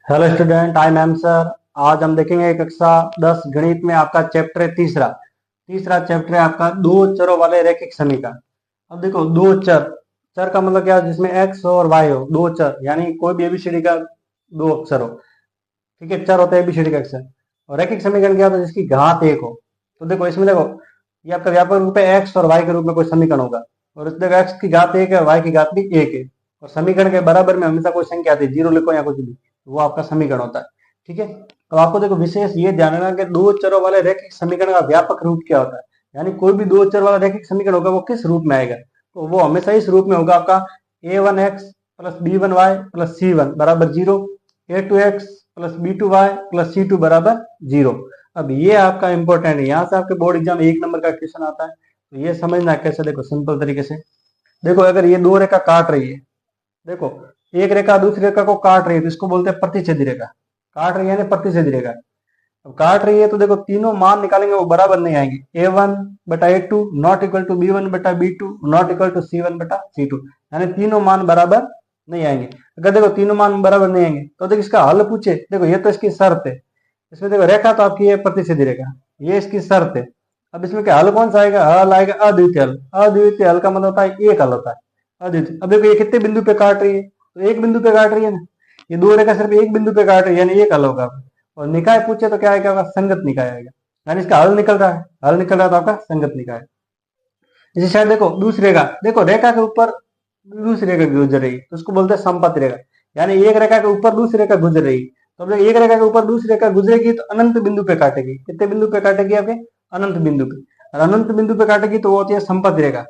Hello student, I am sir. आज हम देखेंगे कक्षा 10 गणित में आपका चैप्टर है तीसरा। तीसरा चैप्टर है आपका दो चरों वाले रैखिक समीकरण। अब देखो, दो चर, चर का मतलब क्या है? जिसमें एक्स और वाई हो, दो चर, यानी कोई भी एबीसीडी का दो अक्षर हो। ठीक है, चर होता है एबीसीडी का अक्षर। और रैखिक समीकरण क्या होता है? जिसकी घात एक हो। तो देखो इसमें, देखो ये आपका व्यापक रूप है एक्स और वाई के रूप में कोई समीकरण होगा। और इस देखो एक्स की घात एक है, वाई की घात भी एक है। और समीकरण के बराबर में हमेशा कोई संख्या आती है, जीरो लिखो या कुछ भी, वो आपका समीकरण होता है। ठीक है, तो आपको देखो विशेष ये ध्यान रखना कि दो चरों वाले रैखिक समीकरण का व्यापक रूप क्या होता है। यानी कोई भी दो चर वाला रैखिक समीकरण होगा, वो किस रूप में आएगा? तो वो हमेशा इस रूप में होगा आपका a1x plus b1y plus c1 बराबर zero, a2x plus b2y plus c2 बराबर जीरो। अब ये आपका इंपॉर्टेंट है, यहाँ से आपके बोर्ड एग्जाम एक नंबर का क्वेश्चन आता है। तो ये समझना कैसे, देखो सिंपल तरीके से। देखो अगर ये दो रेखा काट रही है, देखो एक रेखा दूसरी रेखा को काट रही है, तो इसको बोलते हैं प्रतिच्छेदी रेखा। काट रही है यानी प्रतिच्छेदी रेखा। अब काट रही है तो देखो तीनों मान निकालेंगे, वो बराबर नहीं आएंगे। a1 बटा a2 not equal to b1 बटा b2 not equal to c1 बटा c2, यानी तीनों मान बराबर नहीं आएंगे। अगर देखो तीनों मान बराबर नहीं आएंगे तो देखो इसका हल पूछे, देखो ये तो इसकी शर्त है। इसमें देखो रेखा तो आपकी है प्रतिच्छेदी रेखा, ये इसकी शर्त है। अब इसमें क्या हल कौन सा आएगा? हल आएगा अद्वितीय हल। अद्वितीय हल का मतलब होता है एक हल होता है, अद्वितीय। अब देखो ये कितने बिंदु पे काट रही है? तो एक बिंदु पे काट रही है ना। ये दो रेखा सिर्फ एक बिंदु पे काट रही है, यानी एक हल होगा। और निकाय पूछे तो क्या आएगा? संगत निकाय आएगा। यानी इसका हल निकल रहा है, हल निकल रहा है तो आपका संगत निकाय। इसी साइड देखो दूसरी रेखा, देखो रेखा के ऊपर दूसरी रेखा गुजर रही, तो उसको बोलते हैं संपत्ति रेखा। यानी एक रेखा के ऊपर दूसरी रेखा गुजर रही, तो जब एक रेखा के ऊपर दूसरी रेखा गुजरेगी तो अनंत बिंदु पे काटेगी। कितने बिंदु पे काटेगी? आपके अनंत बिंदु पे। और अनंत बिंदु पे काटेगी तो वो होती है संपत्ति रेखा।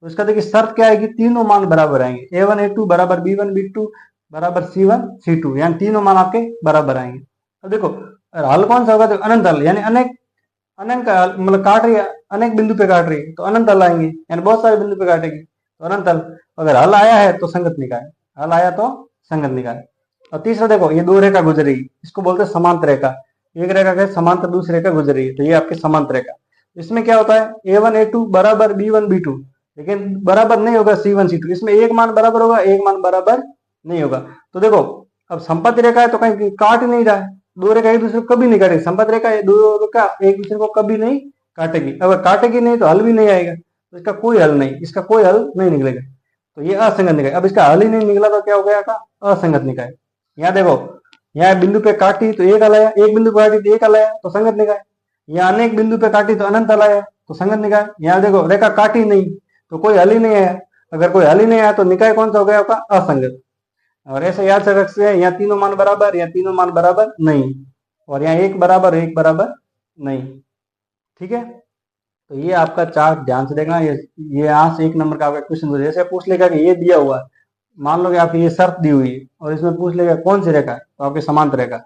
तो इसका देखिए शर्त क्या आएगी? तीनों मान बराबर आएंगे। a1 a2 बराबर b1 b2 बराबर c1 c2, यानी तीनों मान आपके बराबर आएंगे। अब देखो हल कौन सा होगा? तो अनंत हल, यानी अनेक, अनंत का मतलब काट रही है, अनेक बिंदु पे काट रही है तो अनंत हल आएंगे, यानी बहुत सारे बिंदु पे काटेगी तो अनंत हल। अगर हल आया है तो संगत निकाय, हल आया तो संगत निकाय। और तीसरा देखो ये दो रेखा गुजर रही है, इसको बोलते हैं समांतर रेखा। एक रेखा के समांतर दूसरी रेखा गुजर रही है, तो ये आपकी समांतर रेखा। इसमें क्या होता है? a1 a2 बराबर b1 b2, लेकिन बराबर नहीं होगा c1 c2। इसमें एक मान बराबर होगा, एक मान बराबर नहीं होगा। तो देखो अब संपत्ति रेखा है तो कहीं काट ही नहीं रहा है, दो रेखा एक दूसरे को कभी नहीं काटेगी। संपत्ति रेखा दो रेखा एक दूसरे को कभी नहीं काटेगी। अगर काटेगी नहीं तो हल भी नहीं आएगा, तो इसका कोई हल नहीं, इसका कोई हल नहीं निकलेगा। तो ये असंगत निकाय। अब इसका हल ही नहीं निकला तो क्या हो गया का? असंगत निकाय। यहाँ देखो, यहाँ बिंदु पे काटी तो एक हल आया, एक बिंदु पे काटी तो एक हल आया, तो संगत निकाय। यहाँ अनेक बिंदु पे काटी तो अनंत हल आया, तो संगत निकाय। यहाँ देखो रेखा काटी नहीं तो कोई हल ही नहीं आया। अगर कोई हल ही नहीं आया तो निकाय कौन सा हो गया आपका? असंगत। और ऐसे याद से रख सकते हैं, यहाँ तीनों मान बराबर, यहाँ तीनों मान बराबर नहीं, और यहाँ एक बराबर नहीं। ठीक है, तो ये आपका चार्ट ध्यान से देखना। ये यहाँ से एक नंबर का आपका क्वेश्चन जैसे पूछ लेगा कि ये दिया हुआ है, मान लो कि आपकी ये शर्त दी हुई है, और इसमें पूछ लेगा कौन सी रेखा है, तो आपके समांतर रेखा।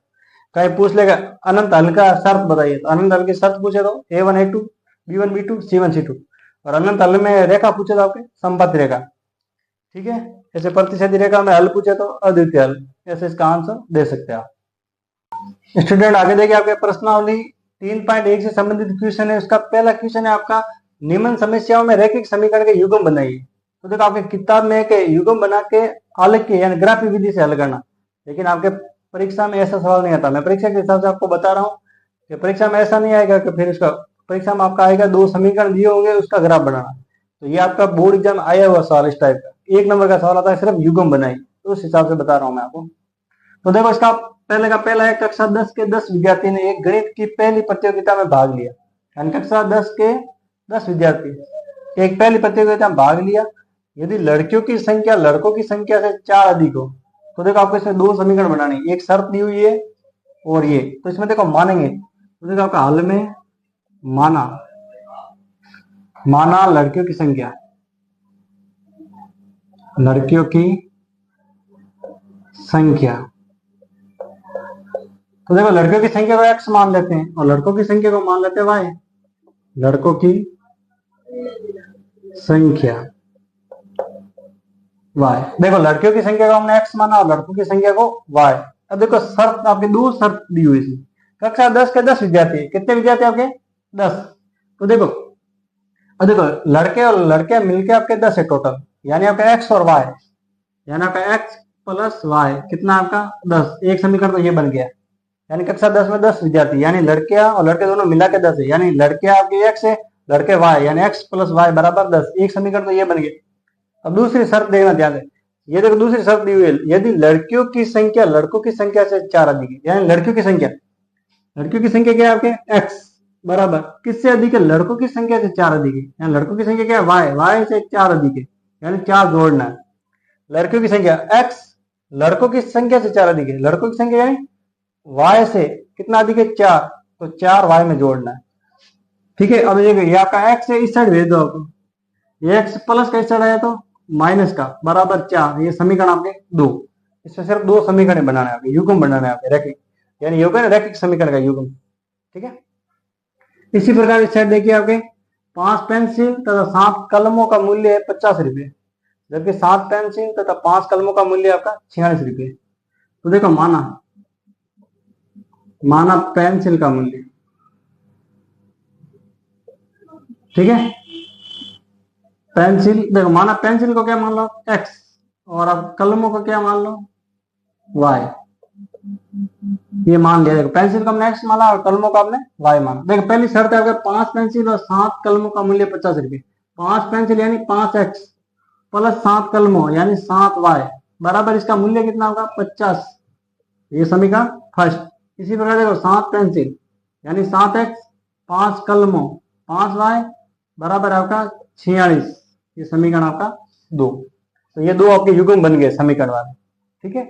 कहीं पूछ लेगा अनंत हल का शर्त बताइए, तो अनंत हल की शर्त पूछे तो a1 a2 b1 b2 c1 c2। और अनंत हल में रेखा पूछे तो आपके संपत्ति रेखा। ठीक है, ऐसे प्रतिच्छेदी रेखा में हल पूछे तो अद्वितीय हल। ऐसे इसका आंसर दे सकते हैं आप। स्टूडेंट आगे देखिए, आपके प्रश्नावली 3.1 से संबंधित क्वेश्चन है। उसका पहला क्वेश्चन है आपका, निम्न समस्याओं में रैखिक समीकरण के युग्म बनाइए। तो देखो आपके किताब में एक युग्म बना के आलेख यानी ग्राफिक विधि से हल करना, लेकिन आपके परीक्षा में ऐसा सवाल नहीं आता। मैं परीक्षा के हिसाब से आपको बता रहा हूँ कि परीक्षा में ऐसा नहीं आएगा कि फिर उसका, परीक्षा में आपका आएगा दो समीकरण दिए होंगे उसका ग्राफ बनाना। तो ये आपका बोर्ड एग्जाम आया हुआ सवाल इस टाइप का, एक नंबर का सवाल आता है सिर्फ युग्म बनाइए, तो उस हिसाब से बता रहा हूँ मैं आपको। तो देखो इसका पहले का पहला है, कक्षा 10 के 10 विद्यार्थी ने एक गणित की पहली प्रतियोगिता में भाग लिया। यानी कक्षा 10 के 10 विद्यार्थी एक पहली प्रतियोगिता में भाग लिया। यदि लड़कियों की संख्या लड़कों की संख्या से 4 अधिक हो, तो देखो आपको इसमें दो समीकरण बनाने, एक शर्त दी हुई है और ये, तो इसमें देखो मानेंगे। तो देखो आपका हल में माना, माना लड़कियों की संख्या, लड़कियों की संख्या। तो देखो लड़कियों की संख्या को x मान लेते हैं और लड़कों की संख्या को मान लेते हैं y। लड़कों की संख्या y, देखो लड़कियों की संख्या को हमने x माना और लड़कों की संख्या को y। अब देखो शर्त आपके दो शर्त दी हुई थी। कक्षा 10 के 10 विद्यार्थी, कितने विद्यार्थी आपके? 10। तो देखो, अब देखो लड़के और लड़के मिलके आपके 10 है टोटल, यानी आपका x और y, यानी आपका x प्लस वाई कितना आपका 10, एक समीकरण तो ये बन गया। यानी कक्षा 10 में 10 विद्यार्थी यानी लड़कियां और लड़के दोनों मिला के 10 है, यानी लड़कियां आपकी x है, लड़के y, यानी x प्लस वाई बराबर 10, एक समीकरण तो ये बन गया। अब दूसरी शर्त देखना ध्यान से, ये देखो दूसरी शर्त दी हुई है, यदि लड़कियों की संख्या लड़कों की संख्या से 4 अधिक है, यानी लड़कियों की संख्या क्या है आपके x बराबर किससे अधिक है, लड़कों की संख्या से 4 अधिक है, यानी लड़कों की संख्या क्या है y से 4 अधिक है, यानी 4 जोड़ना है। लड़कियों की संख्या x लड़कों की संख्या से 4 अधिक है, लड़कों की संख्या यानी y से कितना अधिक है 4, तो 4 y में जोड़ना है। ठीक है, अब देखिए ये आपका x है, इस साइड भेज दो आपको, ये x प्लस का इस साइड आया तो माइनस का बराबर 4, ये समीकरण आपके 2, इसमें सिर्फ 2 समीकरण बनाना है आपके, युग्म बनाना है आपके रैखिक, यानी युग्म रैखिक समीकरण का युग्म। ठीक है, इसी प्रकार इस साइड देखिए आपके 5 पेंसिल तथा 7 कलमों का मूल्य है 50 रुपए, जबकि 7 पेंसिल तथा 5 कलमों का मूल्य आपका 46 रुपए। तो देखो माना पेंसिल का मूल्य, ठीक है, पेंसिल देखो माना पेंसिल को क्या मान लो x, और अब कलमों को क्या मान लो y, ये मान लिया। देखो पेंसिल को हमने x माना और कलमों को हमने y माना। देखो पहली शर्त है अगर 5 पेंसिल और 7 कलमों का मूल्य 50 रुपए, 5 पेंसिल यानी 5x प्लस 7 कलमों यानी 7y बराबर इसका मूल्य कितना होगा 50, ये समीकरण फर्स्ट। इसी प्रकार देखो 7 पेंसिल यानी 7x 5 कलमों 5y बराबर आपका 46, ये समीकरण आपका 2। तो ये 2 आपके युग्म बन गए समीकरण वाले। ठीक है,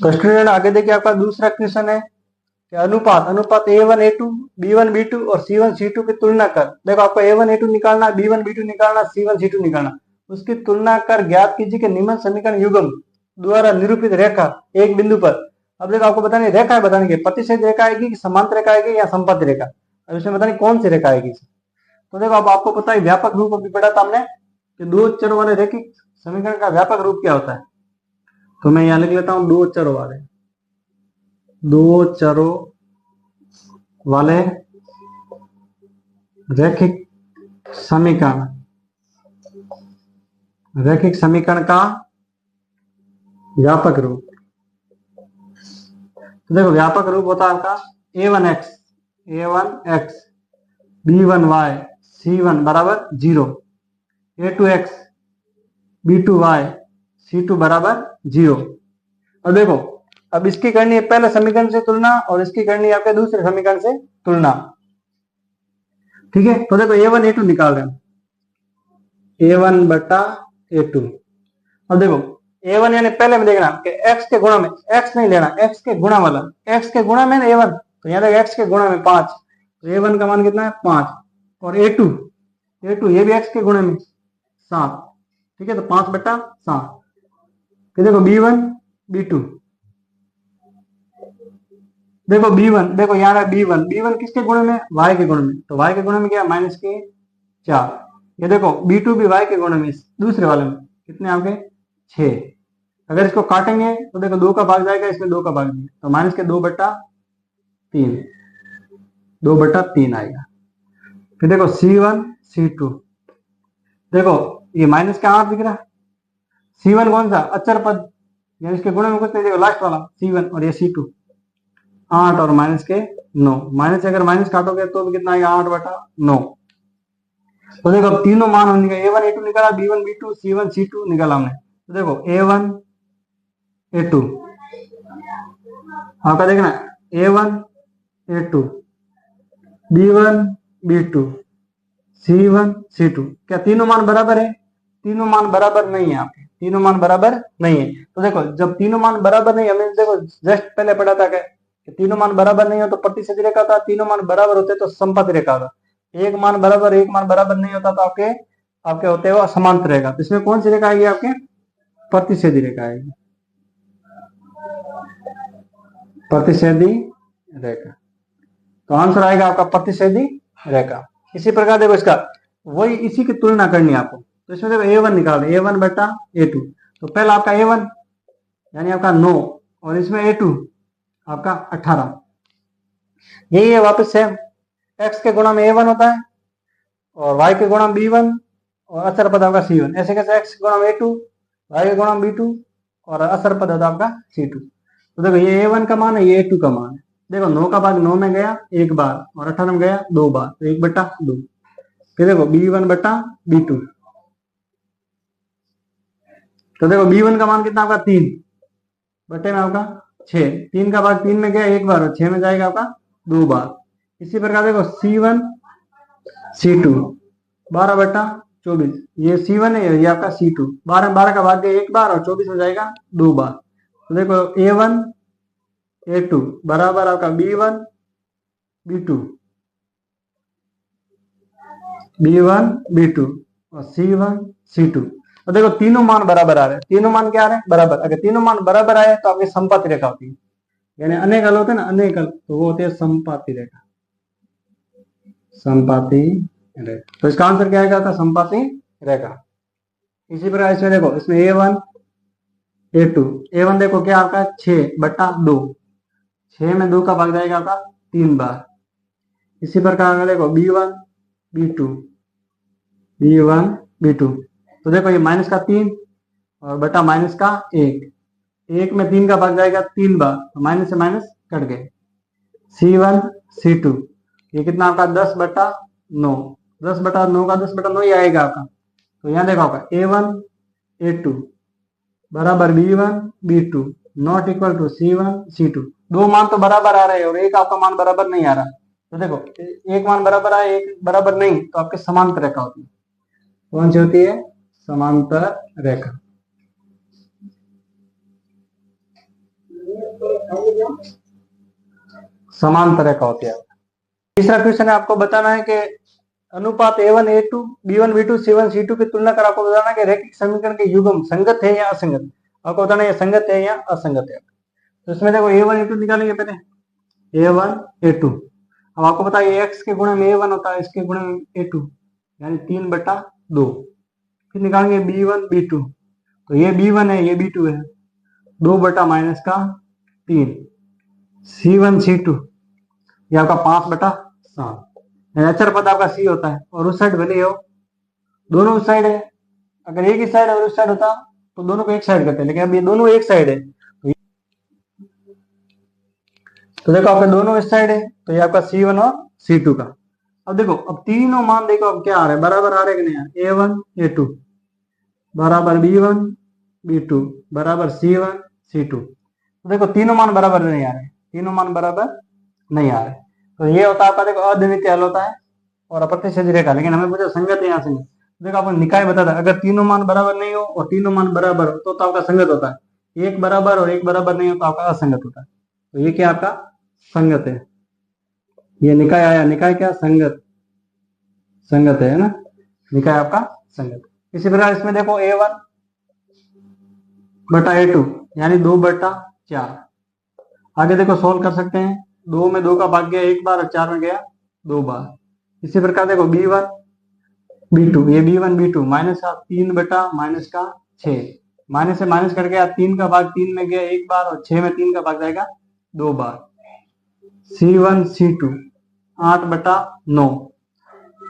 तो स्टूडेंट आगे देखिए आपका दूसरा क्वेश्चन है कि अनुपात a1 a2 b1 b2 और c1 c2 की तुलना कर। देखो आपको a1 a2 निकालना, b1 b2 निकालना, c1 c2 निकालना, उसकी तुलना कर ज्ञात कीजिए कि निम्न समीकरण युग्म द्वारा निरूपित रेखा एक बिंदु पर। अब देखो आपको बताने रेखा है, बताने की प्रतिच्छेद रेखा आएगी कि समांतर रेखा आएगी या संपत्ति रेखा, अब इसमें बताने कौन सी रेखा आएगी। तो देखो अब आपको पता है व्यापक रूप अभी पढ़ा था हमने कि 2 चरों वाले रैखिक समीकरण का व्यापक रूप क्या होता है। तो मैं यहां लिख लेता हूं 2 चरों वाले रैखिक समीकरण का व्यापक रूप। तो देखो व्यापक रूप होता है आपका a1x b1y c1 बराबर 0, a2x b2y c2 बराबर 0। अब देखो अब इसकी करनी है पहले समीकरण से तुलना और इसकी करनी है आपके दूसरे समीकरण से तुलना। ठीक है, तो देखो a1 a2 निकाल रहे हैं, a1 बटा a2। अब देखो a1 यानी पहले में देखना कि x के गुणा में, x नहीं लेना, x के गुणा वाला, x के गुणा में a1, तो यहाँ देखो x के गुणा में 5, तो a1 का मान कितना है 5, और a2 ये भी x के गुणा में 7। ठीक है, तो 5 बटा 7। फिर देखो b1 b2, देखो b1, देखो यहाँ b1 किसके गुणे में y के गुणे में, तो y के गुणे में क्या माइनस के 4। ये देखो b2 भी y के गुणे में दूसरे वाले में कितने आपके 6। अगर इसको काटेंगे तो देखो 2 का भाग जाएगा, इसमें 2 का भाग नहीं, तो माइनस के 2 बटा 3 आएगा। फिर देखो c1 c2, देखो ये माइनस का 8 दिख रहा है, c1 कौन सा अचर पद यानी इसके गुणे में कुछ नहीं, देखो लास्ट वाला c1 और ये c2 8 और माइनस के 9, माइनस से अगर माइनस काटोगे तो भी कितना आएगा 8 बटा 9। तो देखो अब तीनों मान हमने a1 a2 निकाला, b1 b2 c1 c2 निकाला हमने। तो देखो a1 a2 आपका देखना a1 a2 b1 b2 c1 c2, क्या तीनों मान बराबर है? तीनों मान बराबर नहीं है आपके, तीनों मान बराबर नहीं है। तो देखो जब तीनों मान बराबर नहीं, हमने देखो जस्ट पहले पढ़ा था कि तीनों मान बराबर नहीं हो तो प्रतिच्छेद रेखा था, तीनों मान बराबर होते तो संपत्ति रेखा होता, एक मान बराबर नहीं होता तो आपके होते हुए समांतर रेखा। तो इसमें कौन सी रेखा आएगी आपके? प्रतिच्छेदी रेखा आएगी, प्रतिच्छेदी रेखा। तो आंसर आएगा आपका प्रतिच्छेदी रेखा। इसी प्रकार देखो इसका वही इसी की तुलना करनी है आपको। तो इसमें देखो a1 निकाल रहे, a1 बटा a2, तो पहला आपका a1 यानी आपका 9 और इसमें a2 आपका 18। यही है वापस से x के गुणा में a1 होता है और y के गुणा में b1 और अचर पद आपका c1। ऐसे कैसे x के गुणा में a2 y के गुणा में b2 और असर पद होता है आपका C2। तो देखो ये A1 का मान है, ये A2 का मान है। देखो 9 का भाग 9 में गया एक बार और 18 में गया 2 बार, तो 1/2। फिर देखो B1/B2, तो देखो B1 का मान कितना आपका 3 बटे में आपका 6, 3 का भाग 3 में गया एक बार और 6 में जाएगा आपका 2 बार। इसी प्रकार देखो C1 C2 12/24, ये C1 है, ये आपका C2, 12 का भाग गया एक बार और 24 में जाएगा 2 बार। तो देखो A1 A2 बराबर आपका B1 B2 और C1 C2। और देखो तीनों मान बराबर आ रहे हैं, तीनों मान क्या आ रहे हैं बराबर। अगर तीनों मान बराबर आए तो आपकी समपाती रेखा होती है, यानी अनेक हल होते हैं ना, अनेक हल, तो वो होती है समपाती रेखा, समपाती रेखा। तो इसका आंसर क्या आएगा, समपाती रेखा। इसी प्रकार इसमें देखो, इसमें A1 A2, A1 देखो क्या आपका 6/2, 6 में 2 का भाग जाएगा आपका 3 बार। इसी प्रकार देखो B1 B2, तो देखो ये माइनस का 3 और बटा माइनस का 1, 1 में 3 का भाग जाएगा 3 बार, तो माइनस से माइनस कट गए। C1 C2, ये कितना आपका 10/9, 10/9 का 10/9 ही आएगा आपका। तो यहाँ देखो आपका A1 A2 बराबर B1 B2 not equal to C1 C2। दो मान तो बराबर आ रहे हैं और एक आपका मान बराबर नहीं आ रहा। तो देखो एक मान बराबर आए एक बराबर नहीं, तो आपके समांतर रेखा होती है। कौन सी होती है, समांतर रेखा। समांतर रेखा होती है। तीसरा क्वेश्चन है, आपको बताना है कि अनुपात A1 A2 B1 B2 C1 C2 की तुलना कर आपको बताना है कि रैखिक समीकरण के युग्म संगत है या असंगत। आपको बताना है संगत है या असंगत है। तो इसमें देखो A1 A2 निकालेंगे पहले, A1 A2। अब आपको पता है x के गुणे में A1 होता है, इसके गुणे में A2, यानी 3/2। फिर निकालेंगे B1 B2, तो ये B1 है ये B2 है, 2/-3। C1 C2 ये आपका 5/7। अचर पद आपका C होता है और उस साइड भले हो, दोनों उस साइड है। अगर एक ही साइड और उस साइड होता तो दोनों को एक साइड करते हैं, लेकिन अब ये दोनों एक साइड है, तो देखो आपके दोनों इस साइड है, तो ये आपका C1 और C2 का। अब देखो अब तीनों मान देखो अब क्या आ रहे हैं, बराबर आ रहे कि नहीं आ रहे। A1 A2 बराबर B1 B2 बराबर C1 C2। तो देखो तीनों मान बराबर नहीं आ रहे, तीनों मान बराबर नहीं आ रहे। तो ये होता है आपका देखो अद्वितीय हल होता है और अप्रतिशत रेखा। लेकिन हमें पूछा संगत है या असंगत। देखो आपको निकाय बताता है, अगर तीनों मान बराबर नहीं हो और तीनों मान बराबर हो तो आपका संगत होता है। एक बराबर और एक बराबर नहीं हो तो आपका असंगत होता है। तो ये क्या आपका संगत है, ये निकाय आया, निकाय क्या संगत, संगत है ना, निकाय आपका संगत। इसी प्रकार इसमें देखो A1/A2 यानी 2/4। आगे देखो सोल्व कर सकते हैं, 2 में 2 का भाग गया एक बार और 4 में गया 2 बार। इसी प्रकार देखो B1 B2, ये B1 B2 -3/-6, माइनस से माइनस कर गया, 3 का भाग 3 में गया एक बार और 6 में 3 का भाग जाएगा 2 बार। C1 C2 8/9,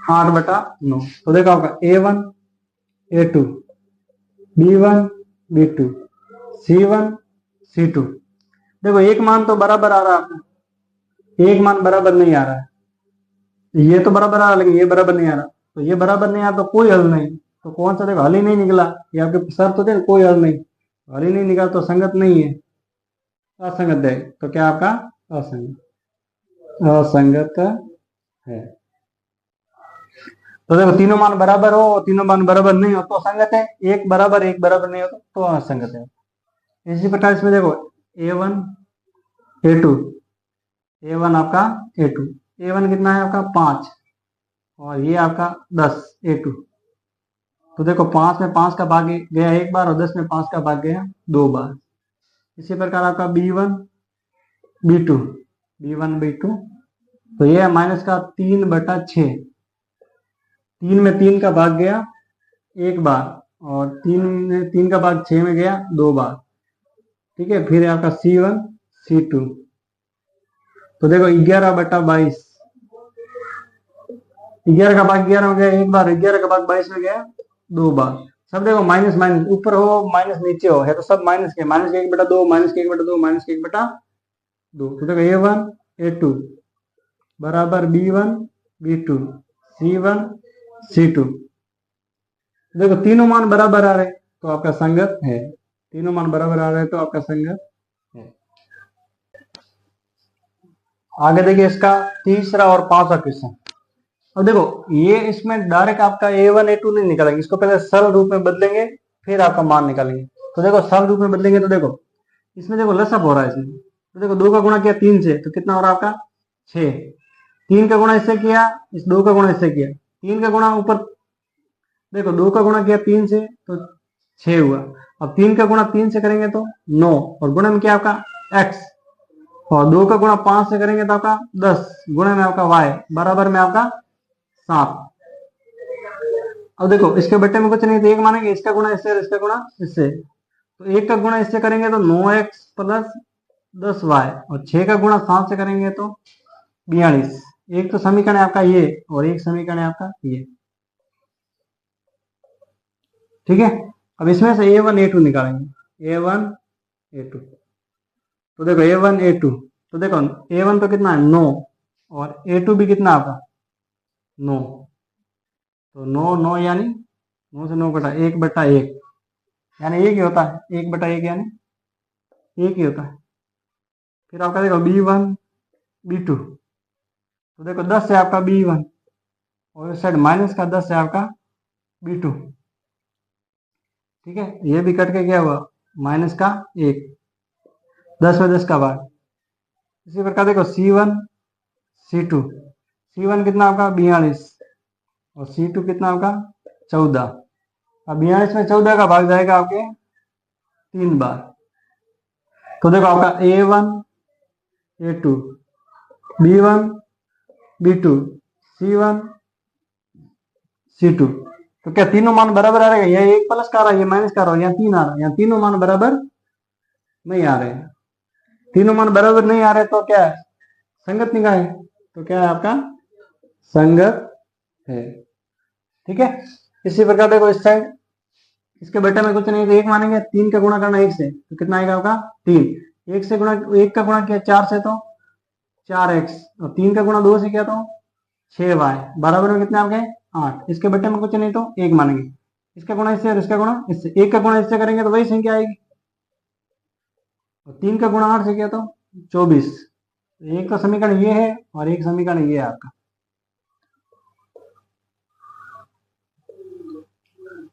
8/9। तो देखो आपका A1 A2 B1 B2 C1 C2। देखो एक मान तो बराबर आ रहा है आपका, एक मान बराबर नहीं आ रहा है। ये तो बराबर आ रहा है लेकिन ये बराबर नहीं आ रहा, तो ये बराबर नहीं आ रहा तो कोई हल नहीं। तो कौन सा देखो हल ही नहीं निकला, ये आपके शर्त होते हैं कोई हल नहीं, हल ही नहीं निकला तो संगत नहीं है, असंगत है। तो क्या आपका असंगत, असंगत है। तो देखो तीनों मान बराबर हो और तीनों मान बराबर नहीं हो तो संगत है, एक बराबर नहीं हो तो असंगत है। इसी प्रकार इसमें देखो A1 A2, A1 आपका A2, A1 कितना है आपका 5 और ये आपका 10 A2। तो देखो 5 में 5 का भाग गया एक बार और 10 में 5 का भाग गया 2 बार। इसी प्रकार आपका B1 B2, तो ये है माइनस का 3/6, 3 में 3 का भाग गया एक बार और 3 में 3 का भाग 6 में गया 2 बार। ठीक है, फिर है आपका C1 C2। तो देखो 11/22, 11 का भाग 11 में गया एक बार, 11 का भाग 22 में गया 2 बार। सब देखो माइनस माइनस, ऊपर हो माइनस नीचे हो, है तो सब माइनस के, माइनस के 1/2, माइनस के 1/2, माइनस के 1/2। तो देखो A1 A2 बराबर B1 B2 C1 C2। देखो तीनों मान बराबर आ रहे तो आपका संगत है, तीनों मान बराबर आ रहे तो आपका संगत है। आगे देखिए इसका तीसरा और पांचवा क्वेश्चन। अब देखो ये इसमें डायरेक्ट आपका A1 A2 नहीं निकालेंगे, इसको पहले सरल रूप में बदलेंगे फिर आपका मान निकालेंगे। तो देखो सरल रूप में बदलेंगे तो देखो इसमें देखो लसअप हो रहा है इसमें, तो देखो 2 का गुणा किया 3 से तो कितना हो रहा है आपका 6। 3 का गुणा इससे किया, इस 2 का गुणा इससे किया, 3 का गुणा ऊपर देखो 2 का गुणा किया 3 से तो 6 हुआ। अब 3 का गुणा 3 से करेंगे तो 9, और गुणा में क्या आपका x, और 2 का गुणा 5 से करेंगे तो आपका 10, गुणा में आपका y बराबर में आपका 7। अब देखो इसके बट्टे में कुछ नहीं तो एक मानेंगे, इसका गुणा इससे और इसका गुणा इससे, तो 1 का गुणा इससे करेंगे तो 9x प्लस 10y, और 6 का गुणा 7 से करेंगे तो 42। एक तो समीकरण है आपका ये और एक समीकरण है आपका ये, ठीक है। अब इसमें से A1 A2 निकालेंगे, A1 A2। तो देखो A1 A2, तो देखो A1 तो कितना है 9, और A2 भी कितना आपका 9, तो 9 9 यानी 9 से 9 बटा 1/1, यानी एक ही होता है, 1/1 यानी एक ही होता है। फिर आपका देखो B1 B2, तो देखो 10 है आपका B1, और इस साइड माइनस का 10 है आपका B2, ठीक है। ये भी कट के क्या हुआ माइनस का 1, 10 में 10 का भाग। इसी प्रकार देखो C1 C2, C1 कितना आपका 42, और C2 कितना आपका 14। अब 42 में 14 का भाग जाएगा आपके 3 बार। तो देखो आपका A1 A2 B1 B2 C1 C2, तो क्या तीनों मान बराबर आ रहे हैं? ये एक प्लस का आ रहा है, ये माइनस का आ रहा है, यहाँ 3 आ रहा है, यहाँ तीनों मान बराबर नहीं आ रहे हैं। तीनों मान बराबर नहीं आ रहे तो क्या है संगत निकाय, तो क्या है आपका संगत है, ठीक है। इसी प्रकार देखो इस साइड, इसके बेटे में कुछ नहीं तो एक मानेंगे, 3 का गुणा करना 1 से तो कितना आएगा आपका 3, 1 से गुणा 1 का गुणा किया 4 से तो 4x, और 3 का गुणा 2 से किया तो 6y बराबर में कितने आपके 8। इसके बेटे में कुछ नहीं तो 1 मानेंगे, इसका गुणा इससे और इसका गुणा इससे, 1 का गुणा इससे करेंगे तो वही संख्या आएगी, और 3 का गुणा 8 से किया तो 24। एक तो समीकरण ये है और एक समीकरण ये है आपका।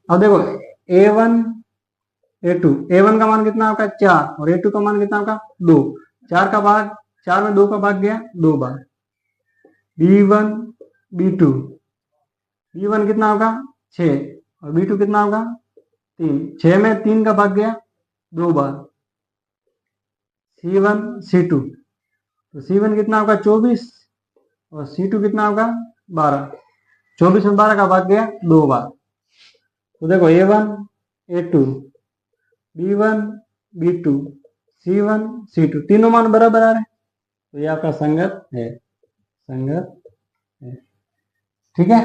अब देखो A1 A2, A1 का मान कितना आपका 4, और A2 का मान कितना आपका 2। 4 का भाग, 4 में 2 का भाग गया 2 बार। B1 B2, B1 कितना होगा 6, और B2 कितना होगा 3, 6 में 3 का भाग गया 2 बार। C1 C2, तो C1 कितना होगा 24, और C2 कितना होगा 12, 24 में 12 का भाग गया 2 बार। तो देखो A1 A2 B1 B2 C1 C2 तीनों मान बराबर आ रहे हैं, तो ये आपका संगत है, संगत है, ठीक है।